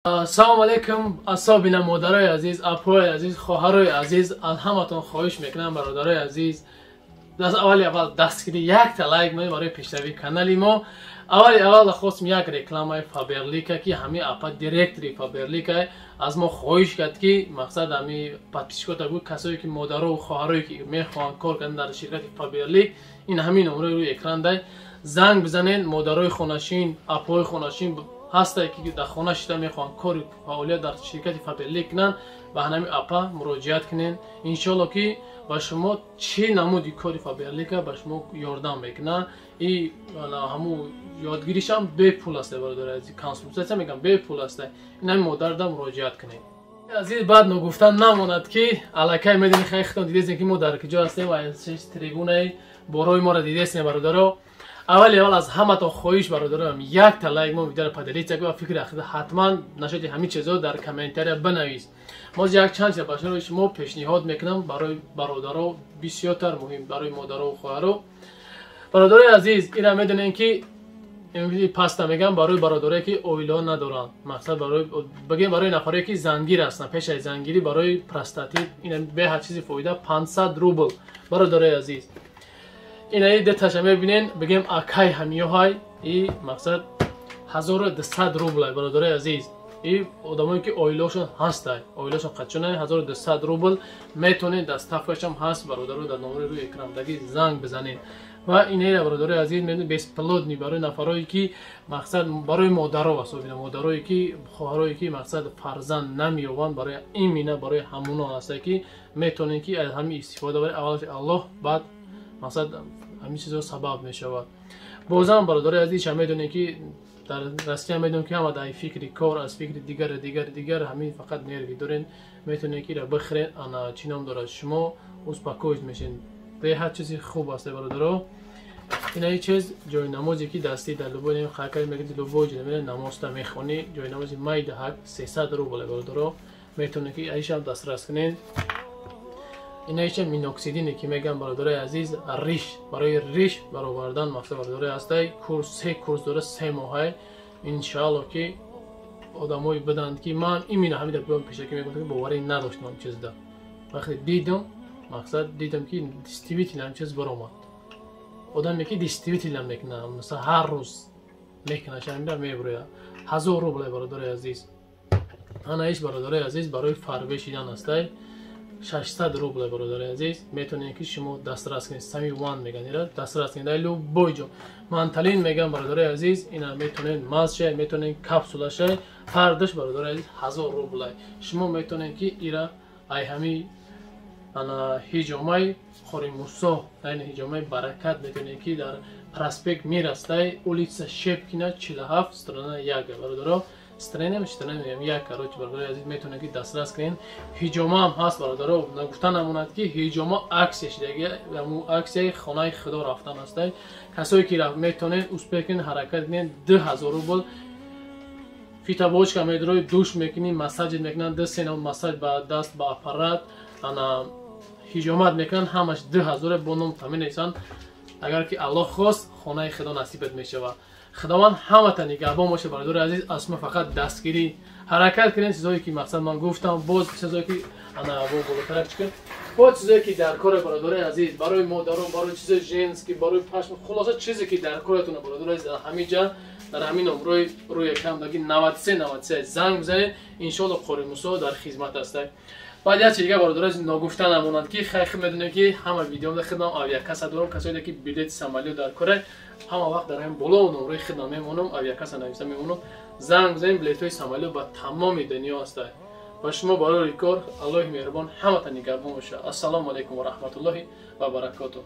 السلام علیکم اصحاب مادرای عزیز، اپای عزیز، خواهرای عزیز، از همتون خواهش میکنم برادرای عزیز اول دستگیری یک تا لایک کنید برای پیشروی کانال ما. اول خواستم یک رکلام فابرلیک که همین اپا دایرکتری فابرلیک از ما خواهش کرد که مقصد همین پاتیشکوتا بود کسایی که مادرها و خواهرایی که میخوان کار کردن در شرکت فابرلیک این همین نمره روی اکران ده زنگ بزنین. مادرای خونشین، اپای خونشین هسته که در خانه شده میخوان کار فعالیت در شرکت فابرلیک کنن و همین اپا مراجعت کنین. انشالله که با شما چه نمودی کاری فابرلیک با شما یاردم میکنه. این همون یادگیریش هم به پول است برادر عزیز، کانسولتاسیون میگم به پول است. این همین مادر دم مراجعت کنین. عزیز بعد نگفتن نماند که الکی میدونی خیلی خودتون دیدید که ما در کجا هستیم و از تریبونه برای ما را دیدید برادرها. اول از همه تا خواهش برادرم یک تا لایک ما ویدیو را پدرید و فکر اخیر حتما نشد همین چیزا در کامنتاری بنویس. ما یک چند تا برای شما پیشنهاد میکنم برای برادرها بسیار مهم، برای مادرها و خواهرها. برادرای عزیز اینا میدونین که این پاستا میگم برای برادرایی که اویلا ندارن، مقصد برای نفری که زنگیر هستن پیش از زنگیری برای پروستاتیت این به هر چیزی فایده 500 روبل برادرای عزیز. اینایی دتاش میبینین بگیم اکای همیو های این مقصد 1200 روبل برادرای عزیز. این آدمایی که اویلاشون هستن اویلاشون قچونه 1200 روبل میتونین دستافش هم هست برادرها در نمره روی اکران دگی زنگ بزنین. و اینایی برادرای عزیز میدونین بیس پلود نی برای نفرایی که مقصد برای مادرها واسه مادرایی که خواهرایی که مقصد فرزند نمیوان برای این مینه برای همونا هست که میتونین که از همین استفاده برای اولش الله بعد مقصد همین چیزا سبب میشود. بازم برادرای عزیز شما میدونین که در راستی میدونین که هم در فکر کار از فکر دیگر همین فقط نروی دارین میتونین که را بخرین. انا چی نام داره شما اوس پاکوج میشین به هر چیزی خوب است برادرها. این چیز جای نمازی که دستی در لوبو نمی خاکر میگید لوبو جنبه نماز تا میخونی جای نمازی مای ده 300 روبل برادرها میتونین که ایش هم دسترس کنین. اینایش مینوکسیدینی که میگم برادرای عزیز ریش برای ریش برآوردن مقصد برادرای هسته سه کورس داره 3 ماه. ان شاء الله که آدمایی بدند که من این مینا همین در پیش که میگم که باوری نداشتم چیز ده وقتی دیدم مقصد دیدم که دیستریبیوتر هم چیز برآمد. آدم میگه دیستریبیوتر میکنه مثلا هر روز میکنه شما میبره 1000 روبل برادرای عزیز. انا ایش برادرای عزیز برای فربشیدن هسته 600 روبل برادرای عزیز میتونین که شما دسترس کنید. سمی وان میگن اینا دسترس کنید لو بوجو منتلین میگم برادرای عزیز. اینا میتونین ماسشه میتونین کپسوله شه هر دش برادرای عزیز 1000 روبل شما میتونین که ایرا ای همی انا هیجومای خوریموسو این هیجومای برکت میتونین که در پراسپکت میرسته اولیتس شپکینا 47 سترانه یک برادرها استرینه میگم یک کاروچ برادرای عزیز میتونه که دسترس کنین. هیجوما هم هست برادرها نگفتن نموند که هیجوما عکسش دیگه همون عکس خانه خدا رفتن هسته کسایی که رفت میتونن اسپکن حرکت کنین 2000 روبل فیتا واچ که میدروی دوش میکنین مساج میکنن دست اینا مساج با دست با اپارات انا هیجومات میکنن همش 2000 بونم تامین ایسان. اگر که الله خواست خانه خدا نصیبت میشه و خداوند همه تا نگهبان باشه برادر عزیز. اسم فقط دستگیری حرکت کنین چیزایی که مقصد من گفتم باز چیزایی که انا بالاتر چکن باز چیزایی که در کار برادر عزیز برای مادران برای چیز جنس که برای پشم خلاصه چیزی که در کارتون برادر عزیز همین جا در همین نمره روی کم دگی 93 زنگ بزنید ان شاء الله قاری موسی در خدمت است. بعد یک چیز دیگه برادر عزیز نگفتن نمونند که خیلی میدونه که همه ویدیو در خدمت آویا کسا دارم کسایی که بلیط سامالیو در کار همه وقت در همین بالا و نمره خدمت میمونم آویا کسا نویسم میمونم زنگ بزنید بلیط های سامالیو با تمام دنیا است. و شما برای کار الله مهربان همه تا نگهبان باشه. السلام علیکم و رحمت الله و برکاته.